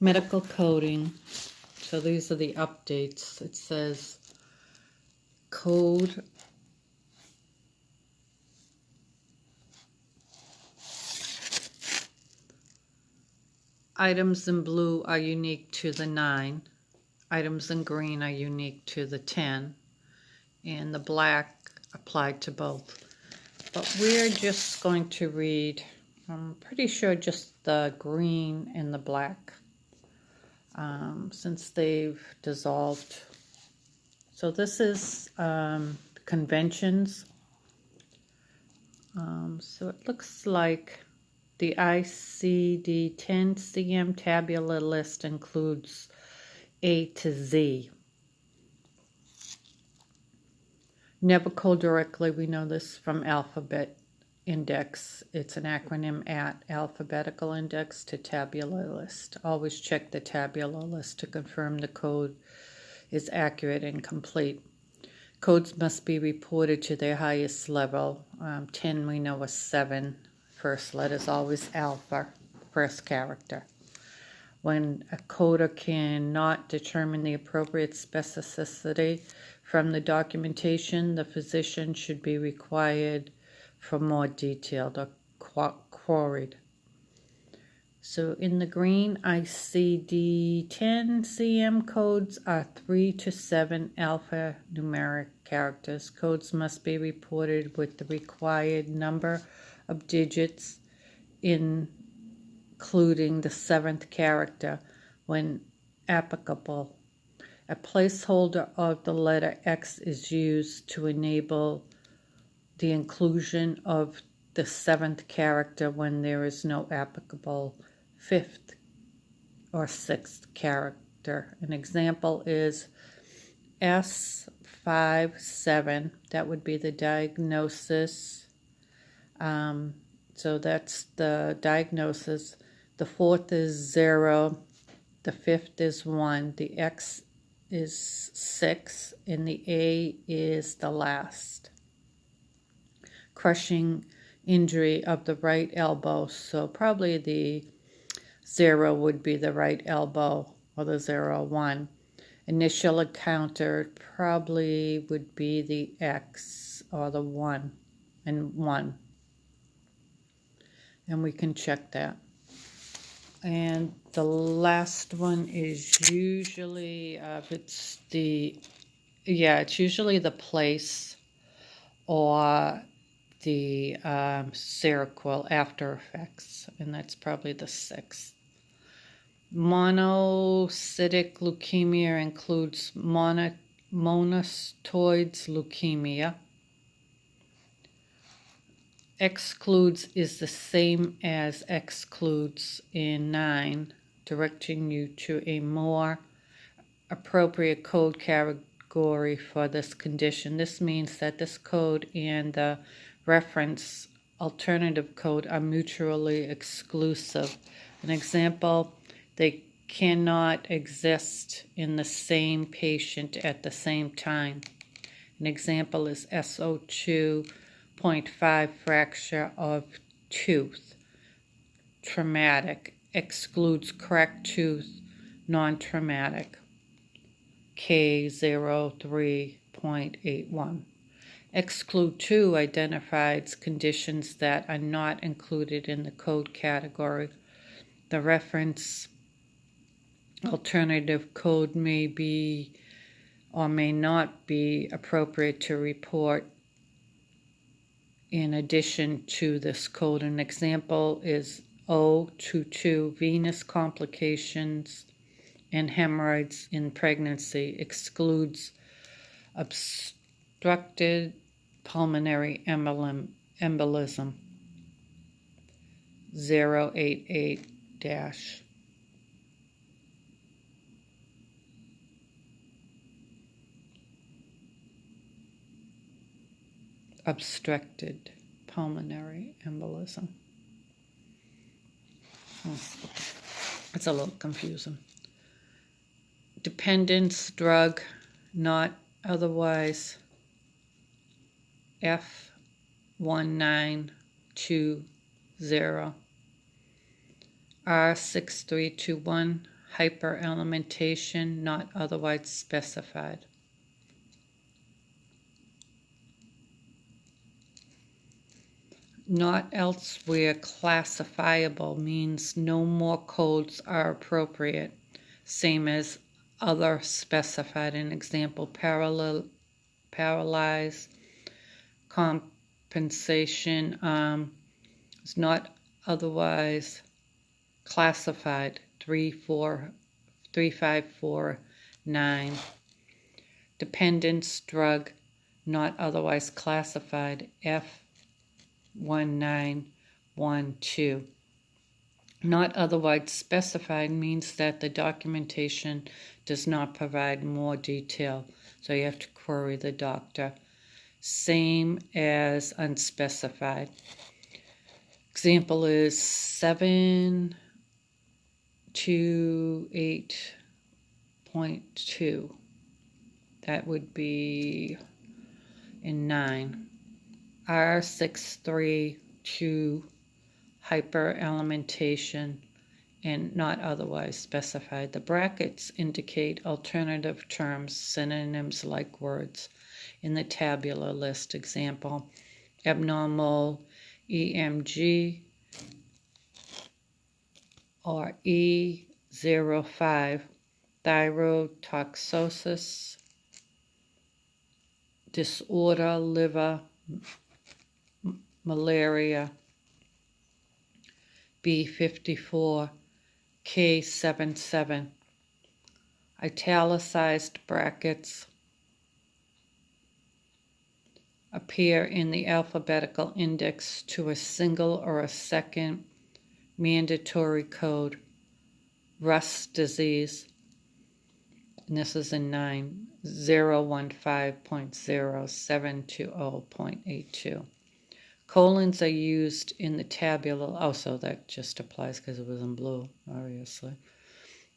Medical coding. So these are the updates. It says code items in blue are unique to the 9. Items in green are unique to the 10. And the black applied to both. But we're just going to read, I'm pretty sure just the green and the black, since they've dissolved. So this is conventions. So it looks like the ICD-10 tabular list includes A to Z. Never code directly, we know this from alphabet index. It's an acronym at alphabetical index to tabular list. Always check the tabular list to confirm the code is accurate and complete. Codes must be reported to their highest level. 10 we know is 7. First letter is always alpha, first character. When a coder cannot determine the appropriate specificity from the documentation, the physician should be required for more detailed or queried. So in the green, ICD-10 codes are 3 to 7 alphanumeric characters. Codes must be reported with the required number of digits, including the 7th character when applicable. A placeholder of the letter X is used to enable the inclusion of the 7th character when there is no applicable 5th or 6th character. An example is S57, that would be the diagnosis. So that's the diagnosis. The 4th is 0, the 5th is 1, the X is 6, and the A is the last. Crushing injury of the right elbow, so probably the 0 would be the right elbow, or the 0-1. Initial encounter probably would be the X or the 1 and 1. And we can check that. And the last one is usually, it's usually the place or the sequel after effects, and that's probably the 6th. Monocytic leukemia includes monocytoid leukemia. Excludes is the same as excludes in 9, directing you to a more appropriate code category for this condition. This means that this code and the reference alternative code are mutually exclusive. An example, they cannot exist in the same patient at the same time. An example is SO2.5 fracture of tooth. Traumatic excludes cracked tooth, non-traumatic. K03.81. Exclude 2 identifies conditions that are not included in the code category. The reference alternative code may be or may not be appropriate to report in addition to this code. An example is O22, venous complications and hemorrhoids in pregnancy, excludes obstructed pulmonary embolism. 088 obstructed pulmonary embolism. It's a little confusing. Dependence drug, not otherwise. F1920. R6321, hyperalimentation, not otherwise specified. Not elsewhere classifiable means no more codes are appropriate, same as other specified. An example, paralyze, compensation is not otherwise classified, 3549. Dependence drug, not otherwise classified, F1912. Not otherwise specified means that the documentation does not provide more detail, so you have to query the doctor. Same as unspecified. Example is 728.2. That would be in 9. R632, hyperalimentation, and not otherwise specified. The brackets indicate alternative terms, synonyms like words in the tabular list. Example, abnormal EMG or E05, thyrotoxosis, disorder, liver, malaria, B54, K77. Italicized brackets appear in the alphabetical index to a single or a second mandatory code. Rust disease, and this is in 9015.0720.82. Colons are used in the tabular, so that just applies because it was in blue, obviously.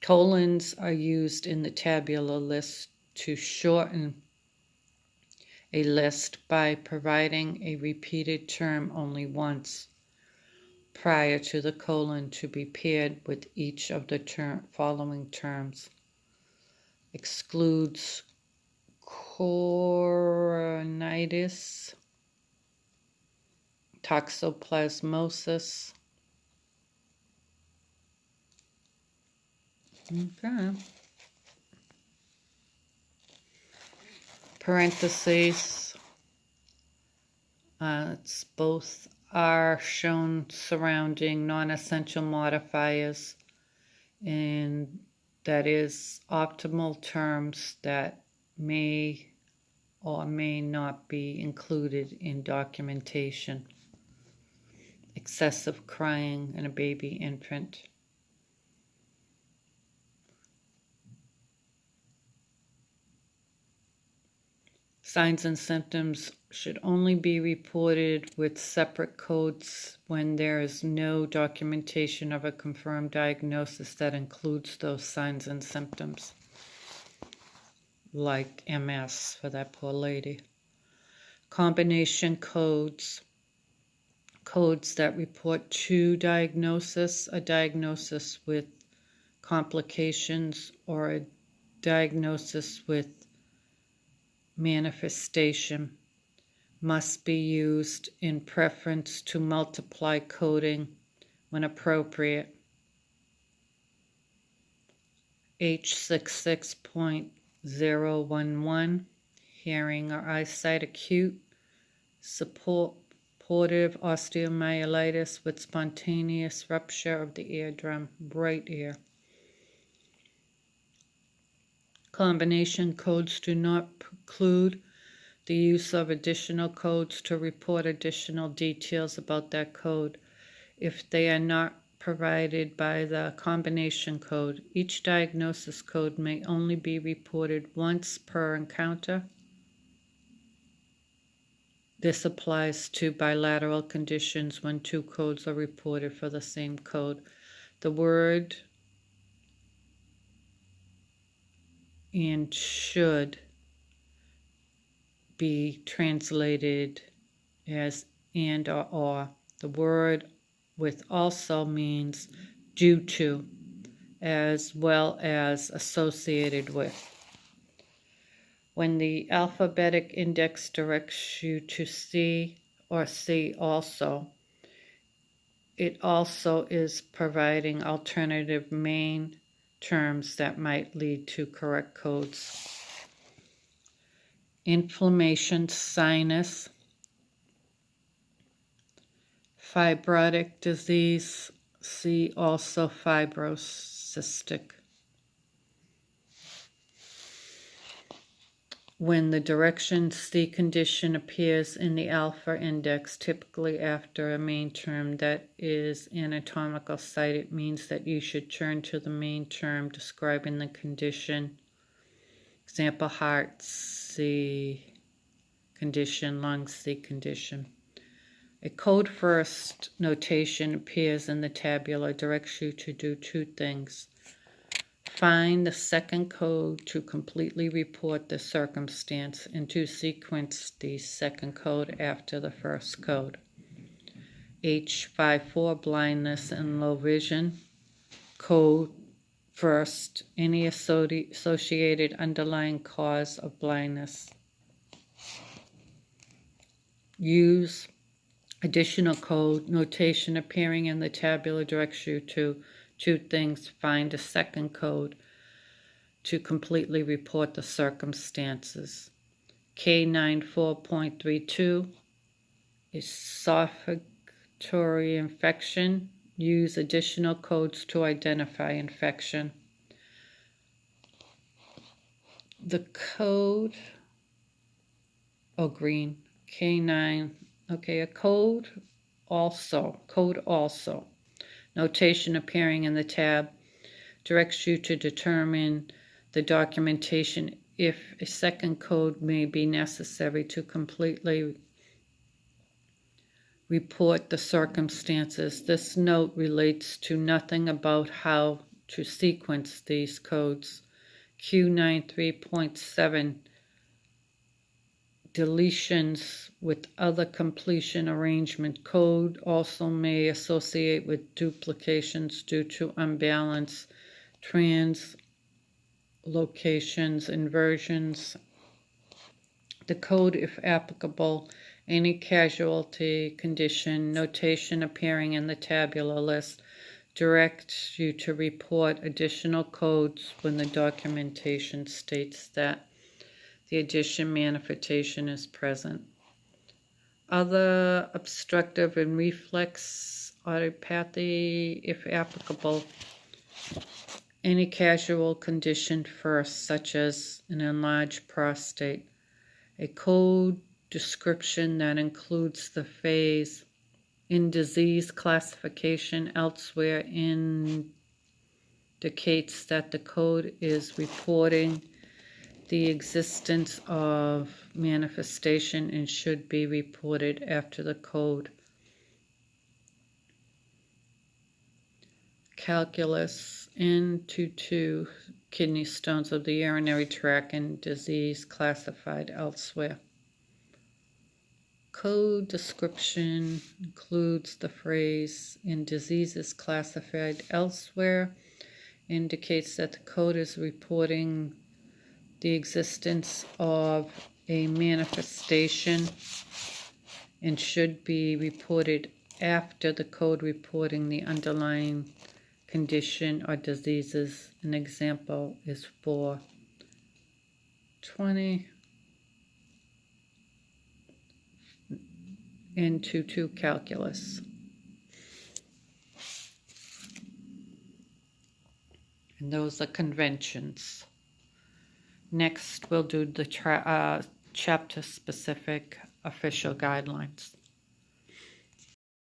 Colons are used in the tabular list to shorten a list by providing a repeated term only once prior to the colon to be paired with each of the following terms. Excludes coronitis, toxoplasmosis. Okay. Parentheses. It's both are shown surrounding non-essential modifiers, and that is optimal terms that may or may not be included in documentation. Excessive crying in a baby infant. Signs and symptoms should only be reported with separate codes when there is no documentation of a confirmed diagnosis that includes those signs and symptoms, like MS for that poor lady. Combination codes. Codes that report to diagnosis, a diagnosis with complications, or a diagnosis with manifestation, must be used in preference to multiply coding when appropriate. H66.011, hearing or eyesight acute, supportive osteomyelitis with spontaneous rupture of the eardrum, right ear. Combination codes do not preclude the use of additional codes to report additional details about that code if they are not provided by the combination code. Each diagnosis code may only be reported once per encounter. This applies to bilateral conditions when two codes are reported for the same code. The word and should be translated as and or. The word with also means due to, as well as associated with. When the alphabetic index directs you to C or C also, it also is providing alternative main terms that might lead to correct codes. Inflammation, sinus, fibrotic disease, C also fibrocystic. When the direction C condition appears in the alpha index, typically after a main term that is anatomical site, it means that you should turn to the main term describing the condition. Example, heart C condition, lung C condition. A code first notation appears in the tabular, directs you to do two things. Find the second code to completely report the circumstance and to sequence the second code after the first code. H54, blindness and low vision. Code first, any associated underlying cause of blindness. Use additional code notation appearing in the tabular directs you to two things. Find a second code to completely report the circumstances. K94.32, esophagatory infection. Use additional codes to identify infection. The code, green, K9, okay, a code also. Notation appearing in the tab directs you to determine the documentation if a second code may be necessary to completely report the circumstances. This note relates to nothing about how to sequence these codes. Q93.7, deletions with other completion arrangement. Code also may associate with duplications due to unbalance, translocations, inversions. The code, if applicable, any casualty condition notation appearing in the tabular list directs you to report additional codes when the documentation states that the addition manifestation is present. Other obstructive and reflex autopathy, if applicable, any casual condition first, such as an enlarged prostate. A code description that includes the phase in disease classification elsewhere indicates that the code is reporting the existence of manifestation and should be reported after the code. Calculus, N22, kidney stones of the urinary tract and disease classified elsewhere. Code description includes the phrase in diseases classified elsewhere, indicates that the code is reporting the existence of a manifestation and should be reported after the code reporting the underlying condition or diseases. An example is 420 N22 calculus. And those are conventions. Next, we'll do the chapter-specific official guidelines.